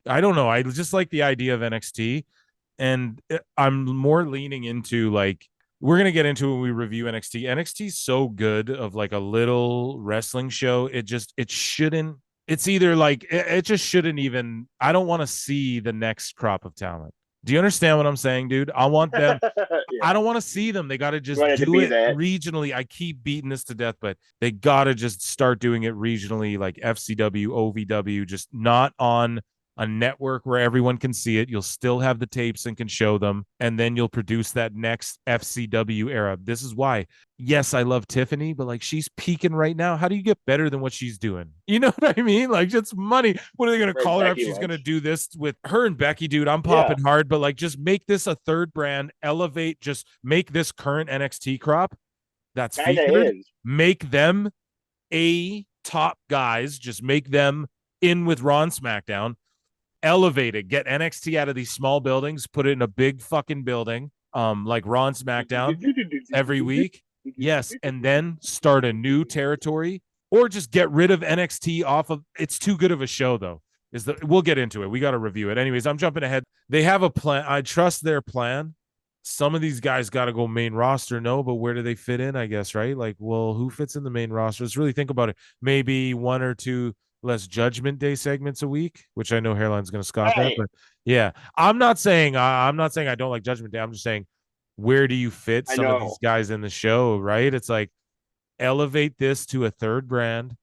I don't know. I just like the idea of NXT, and I'm more leaning into like we're gonna get into when we review NXT. NXT's so good of like a little wrestling show. It shouldn't. It's either like it just shouldn't even. I don't want to see the next crop of talent. Do you understand what I'm saying, dude? I want them. Yeah, I don't want to see them. They got to you just want it to do be it that. regionally. I keep beating this to death, but they got to just start doing it regionally, like FCW, OVW, just not on a network where everyone can see it. You'll still have the tapes and can show them, and then you'll produce that next FCW era. This is why, yes, I love Tiffany, but like she's peaking right now. How do you get better than what she's doing? You know what I mean? Like it's money. What are they going to Or call her up? Becky She's going to Lynch. do this with her and Becky, dude. I'm Yeah, popping hard, but like just make this a third brand, elevate, just make this current NXT crop that's kind of featured, is. make them a top guys, just make them in with Raw and SmackDown, elevate it, get NXT out of these small buildings, put it in a big fucking building, like Raw and SmackDown every week. Yes, and then start a new territory or just get rid of NXT off of it's too good of a show though. We'll get into it. We got to review it. Anyways, I'm jumping ahead. They have a plan. I trust their plan. Some of these guys got to go main roster, no, but where do they fit in? I guess, right? Like, well, who fits in the main roster? Let's really think about it. Maybe one or two less Judgment Day segments a week, which I know Hairline's going to scoff at, Right. but yeah, I'm not saying I don't like Judgment Day. I'm just saying where do you fit I some of these know. guys in the show, right? It's like elevate this to a third brand.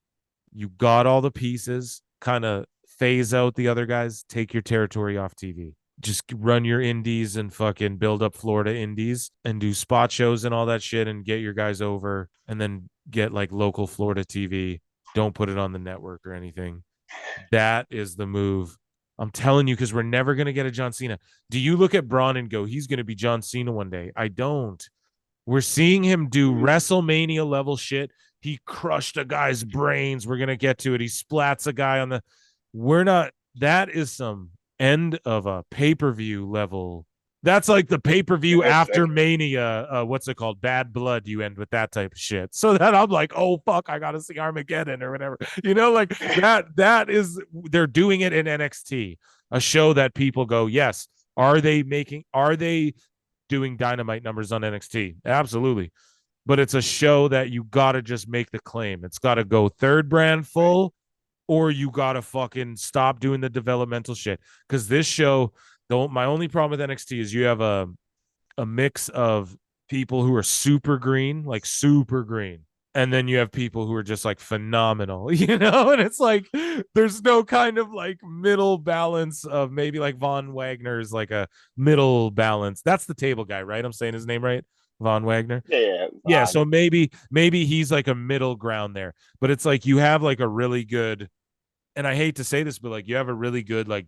You got all the pieces, kind of phase out the other guys, take your territory off TV. Just run your indies and fucking build up Florida indies and do spot shows and all that shit and get your guys over and then get like local Florida TV. Don't put it on the network or anything. That is the move. I'm telling you, because we're never going to get a John Cena. Do you look at Braun and go, he's going to be John Cena one day? I don't. We're seeing him do WrestleMania level shit. He crushed a guy's brains. We're gonna get to it. He splats a guy on the. We're not. That is some end of a pay per view level. That's like the pay per view after Mania. What's it called? Bad Blood. You end with that type of shit. So that I'm like, oh fuck, I gotta see Armageddon or whatever. You know, like that. That is they're doing it in NXT, a show that people go, yes. Are they making? Are they doing dynamite numbers on NXT? Absolutely. But it's a show that you got to just make the claim. It's got to go third brand Right. full, or you got to fucking stop doing the developmental shit. Because this show, don't. My only problem with NXT is you have a mix of people who are super green, like super green. And then you have people who are just like phenomenal, you know? And it's like there's no kind of like middle balance of maybe like Von Wagner's like a middle balance. That's the table guy, right? I'm saying his name right? Von Wagner. Yeah, yeah, Yeah, Vaughn. so maybe he's like a middle ground there. But it's like you have like a really good, and I hate to say this, but like you have a really good like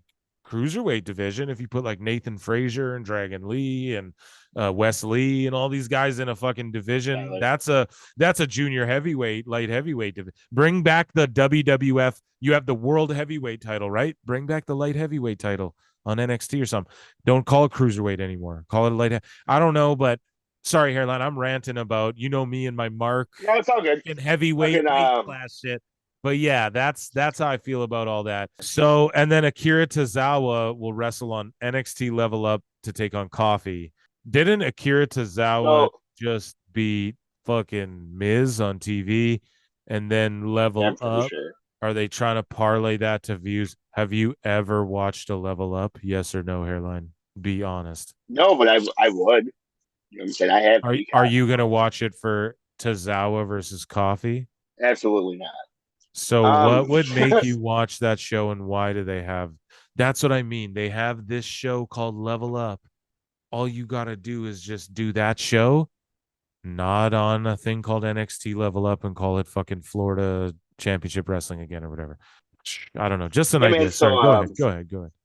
cruiserweight division. If you put like Nathan Frazier and Dragon Lee and Wes Lee and all these guys in a fucking division, Tyler. that's a junior heavyweight, light heavyweight division. Bring back the WWF. You have the world heavyweight title, right? Bring back the light heavyweight title on NXT or something. Don't call it cruiserweight anymore. Call it a light. I don't know, but sorry, Hairline. I'm ranting about me and my mark No, it's all good. in heavyweight Fucking weight class shit. But yeah, that's how I feel about all that. So, and then Akira Tozawa will wrestle on NXT Level Up to take on Coffee. Didn't Akira Tozawa so just beat fucking Miz on TV and then yeah, Level I'm pretty Up? sure. Are they trying to parlay that to views? Have you ever watched a Level Up? Yes or no, Hairline? Be honest. No, but I would. You know what I'm saying? I have Are Peacock. you gonna watch it for Tozawa versus Coffee? Absolutely not. So Um, what would make you watch that show and why do they have that's what I mean. They have this show called Level Up. All you gotta do is just do that show, not on a thing called NXT Level Up and call it fucking Florida Championship Wrestling again or whatever. I don't know. Just an yeah, man. idea. So Sorry. Go ahead. Go ahead. Go ahead.